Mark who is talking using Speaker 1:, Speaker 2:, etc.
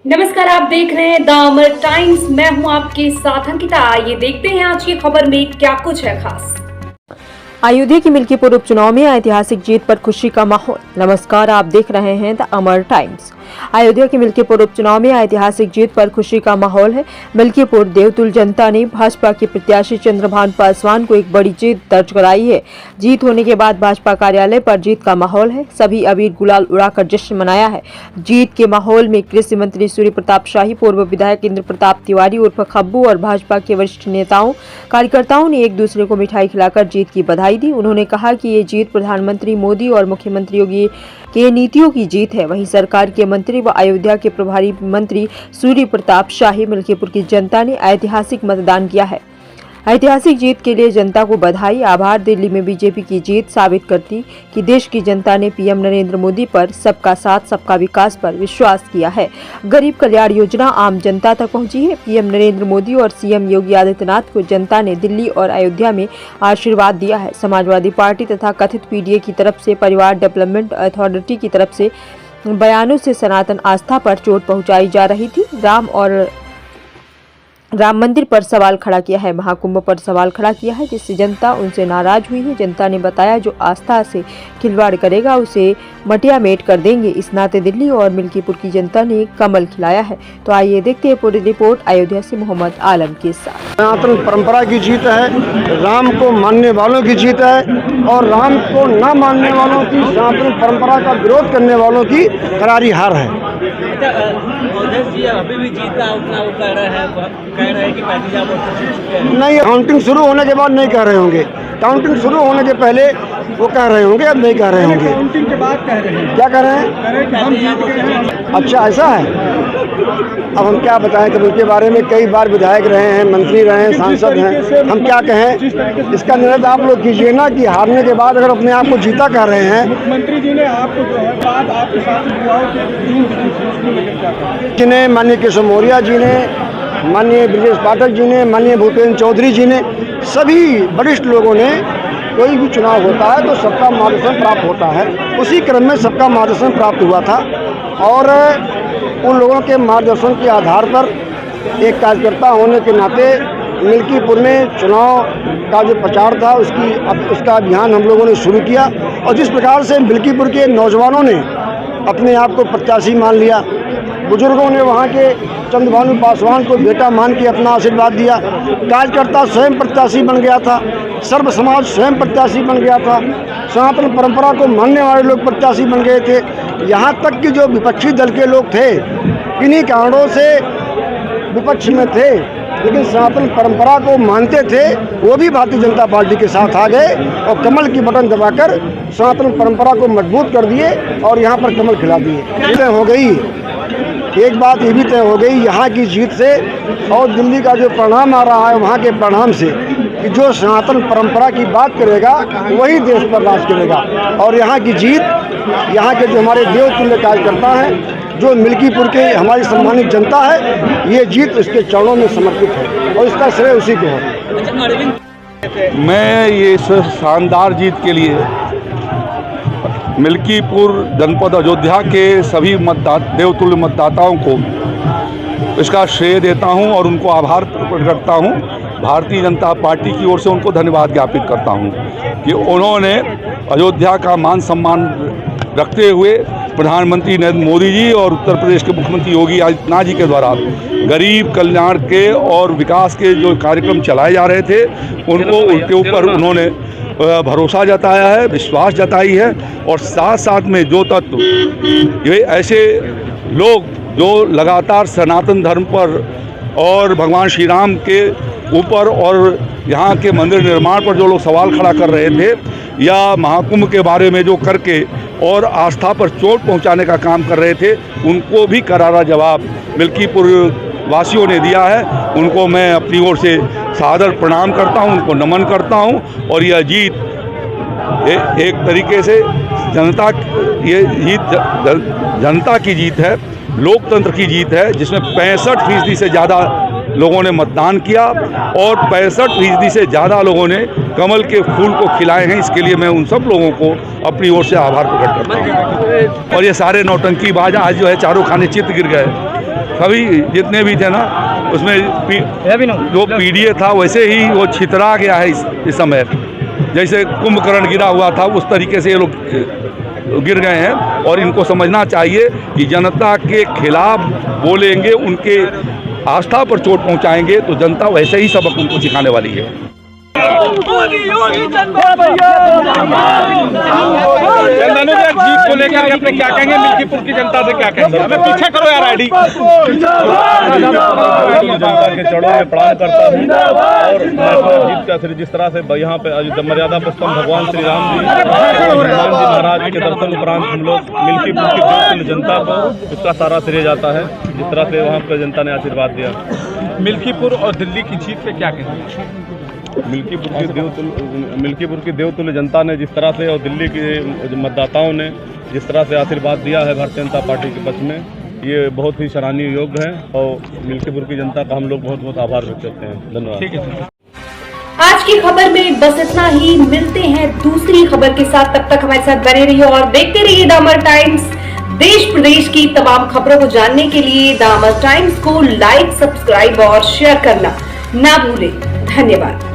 Speaker 1: नमस्कार, आप देख रहे हैं द अमर टाइम्स। मैं हूं आपके साथ अंकिता। आइए देखते हैं आज की खबर में क्या कुछ है खास।
Speaker 2: अयोध्या की मिल्कीपुर उपचुनाव में ऐतिहासिक जीत पर खुशी का माहौल। नमस्कार, आप देख रहे हैं द अमर टाइम्स। अयोध्या के मिल्कीपुर उपचुनाव में ऐतिहासिक जीत पर खुशी का माहौल है। मिल्कीपुर देवतुल जनता ने भाजपा के प्रत्याशी चंद्रभान पासवान को एक बड़ी जीत दर्ज कराई है। जीत होने के बाद भाजपा कार्यालय पर जीत का माहौल है। सभी अबीर गुलाल उड़ाकर जश्न मनाया है। जीत के माहौल में कृषि मंत्री सूर्य प्रताप शाही, पूर्व विधायक इंद्र प्रताप तिवारी उर्फ खब्बू और भाजपा के वरिष्ठ नेताओं कार्यकर्ताओं ने एक दूसरे को मिठाई खिलाकर जीत की बधाई दी। उन्होंने कहा कि ये जीत प्रधानमंत्री मोदी और मुख्यमंत्री योगी के नीतियों की जीत है। वहीं सरकार के मंत्री व अयोध्या के प्रभारी मंत्री सूर्य प्रताप शाही, मिल्कीपुर की जनता ने ऐतिहासिक मतदान किया है। ऐतिहासिक जीत के लिए जनता को बधाई, आभार। दिल्ली में बीजेपी की जीत साबित करती कि देश की जनता ने पीएम नरेंद्र मोदी पर सबका साथ सबका विकास पर विश्वास किया है। गरीब कल्याण योजना आम जनता तक पहुंची है। पीएम नरेंद्र मोदी और सीएम योगी आदित्यनाथ को जनता ने दिल्ली और अयोध्या में आशीर्वाद दिया है। समाजवादी पार्टी तथा कथित पीडीए की तरफ से परिवार डेवलपमेंट अथॉरिटी की तरफ से बयानों से सनातन आस्था पर चोट पहुंचाई जा रही थी। राम मंदिर पर सवाल खड़ा किया है, महाकुंभ पर सवाल खड़ा किया है, जिससे जनता उनसे नाराज हुई है। जनता ने बताया जो आस्था से खिलवाड़ करेगा उसे मटियामेट कर देंगे। इस नाते दिल्ली और मिल्कीपुर की जनता ने कमल खिलाया है। तो आइए देखते हैं पूरी रिपोर्ट अयोध्या से मोहम्मद आलम के साथ।
Speaker 3: सनातन परंपरा की जीत है, राम को मानने वालों की जीत है और राम को न मानने वालों की, सनातन परंपरा का विरोध करने वालों की करारी हार है।
Speaker 4: अभी भी जीत का उतना वो कह रहे हैं कि 35%
Speaker 3: नहीं, काउंटिंग शुरू होने के बाद नहीं कह रहे होंगे। काउंटिंग शुरू होने के पहले वो कह रहे होंगे, अब नहीं कह रहे होंगे।
Speaker 4: काउंटिंग के बाद कह रहे हैं।
Speaker 3: क्या कह रहे हैं
Speaker 4: कि हम जीत गए हैं।
Speaker 3: अच्छा, ऐसा है। अब हम क्या बताएं कि उनके बारे में कई बार विधायक रहे हैं, मंत्री रहे हैं, सांसद हैं, हम क्या कहें। इसका निर्णय तो आप लोग कीजिए ना कि हारने के बाद अगर अपने आप को जीता कह रहे हैं।
Speaker 4: मुख्यमंत्री जी ने आपको जो है बात आपके साथ युवाओं के
Speaker 3: जिन्हें माननीय केशव मौर्य जी ने, माननीय ब्रजेश पाठक जी ने, माननीय भूपेंद्र चौधरी जी ने, सभी वरिष्ठ लोगों ने, कोई भी चुनाव होता है तो सबका मार्गदर्शन प्राप्त होता है। उसी क्रम में सबका मार्गदर्शन प्राप्त हुआ था और उन लोगों के मार्गदर्शन के आधार पर एक कार्यकर्ता होने के नाते मिल्कीपुर में चुनाव का जो प्रचार था उसका अभियान हम लोगों ने शुरू किया। और जिस प्रकार से मिल्कीपुर के नौजवानों ने अपने आप को प्रत्याशी मान लिया, बुजुर्गों ने वहाँ के चंद्रभानु पासवान को बेटा मान के अपना आशीर्वाद दिया, कार्यकर्ता स्वयं प्रत्याशी बन गया था, सर्व समाज स्वयं प्रत्याशी बन गया था, सनातन परंपरा को मानने वाले लोग प्रत्याशी बन गए थे। यहाँ तक कि जो विपक्षी दल के लोग थे, किन्हीं कारणों से विपक्ष में थे लेकिन सनातन परंपरा को मानते थे, वो भी भारतीय जनता पार्टी के साथ आ गए और कमल की बटन दबाकर सनातन परंपरा को मजबूत कर दिए और यहाँ पर कमल खिला दिए। तय हो गई, एक बात ये भी तय हो गई यहाँ की जीत से और दिल्ली का जो परिणाम आ रहा है वहाँ के परिणाम से, कि जो सनातन परंपरा की बात करेगा वही देश पर राज करेगा। और यहाँ की जीत, यहाँ के जो हमारे देवतुल्य कार्यकर्ता हैं, जो मिल्कीपुर के हमारी सम्मानित जनता है, ये जीत उसके चरणों में समर्पित है और इसका श्रेय उसी को है।
Speaker 5: मैं ये शानदार जीत के लिए मिल्कीपुर जनपद अयोध्या के सभी देवतुल्य मतदाताओं को इसका श्रेय देता हूं और उनको आभार प्रकट करता हूं। भारतीय जनता पार्टी की ओर से उनको धन्यवाद ज्ञापित करता हूं कि उन्होंने अयोध्या का मान सम्मान रखते हुए प्रधानमंत्री नरेंद्र मोदी जी और उत्तर प्रदेश के मुख्यमंत्री योगी आदित्यनाथ जी के द्वारा गरीब कल्याण के और विकास के जो कार्यक्रम चलाए जा रहे थे उनके ऊपर उन्होंने भरोसा जताया है, विश्वास जताई है। और साथ साथ में जो तत्व ये ऐसे लोग जो लगातार सनातन धर्म पर और भगवान श्री राम के ऊपर और यहाँ के मंदिर निर्माण पर जो लोग सवाल खड़ा कर रहे थे या महाकुंभ के बारे में जो करके और आस्था पर चोट पहुँचाने का काम कर रहे थे, उनको भी करारा जवाब मिल्कीपुर वासियों ने दिया है। उनको मैं अपनी ओर से सादर प्रणाम करता हूं, उनको नमन करता हूं। और यह जीत एक तरीके से जनता की जीत है, लोकतंत्र की जीत है, जिसमें 65% से ज़्यादा लोगों ने मतदान किया और 65% से ज़्यादा लोगों ने कमल के फूल को खिलाए हैं। इसके लिए मैं उन सब लोगों को अपनी ओर से आभार प्रकट करता हूँ। और ये सारे नौटंकीबाज आज जो है चारों खाने चित्त गिर गए। सभी जितने भी थे ना, उसमें जो पीडीए था वैसे ही वो छितरा गया है इस समय। जैसे कुंभकर्ण गिरा हुआ था उस तरीके से ये लोग गिर गए हैं। और इनको समझना चाहिए कि जनता के खिलाफ बोलेंगे, उनके आस्था पर चोट पहुंचाएंगे तो जनता वैसे ही सबक उनको सिखाने वाली है।
Speaker 6: जीत को लेकर अपने क्या कहेंगे, मिल्कीपुर की जनता से क्या कहेंगे? हमें पीछे करो यार आईडी। जनता के चरणों में प्रणाम करता हूँ और जीत का श्री जिस तरह से यहाँ पे मर्यादा पुरुषोत्तम भगवान श्री राम जी हनुमान जी महाराज के दर्शन उपरांत हम लोग मिल्कीपुर की देवतुल्य जनता को उसका सारा श्रेय जाता है, जिस तरह से वहाँ पर जनता ने आशीर्वाद दिया। मिल्कीपुर और दिल्ली की जीत पे क्या कहेंगे? मिल्कीपुर की देवतुल्य जनता ने जिस तरह से और दिल्ली के मतदाताओं ने जिस तरह से आशीर्वाद दिया है भारतीय जनता पार्टी के पक्ष में, ये बहुत ही सराहनीय योग्य है और मिल्कीपुर की जनता का हम लोग बहुत बहुत आभार व्यक्त करते हैं। धन्यवाद। ठीक है,
Speaker 1: आज की खबर में बस इतना ही। मिलते हैं दूसरी खबर के साथ, तब तक हमारे साथ बने रहिए और देखते रहिए द अमर टाइम्स। देश प्रदेश की तमाम खबरों को जानने के लिए द अमर टाइम्स को लाइक, सब्सक्राइब और शेयर करना ना भूलें। धन्यवाद।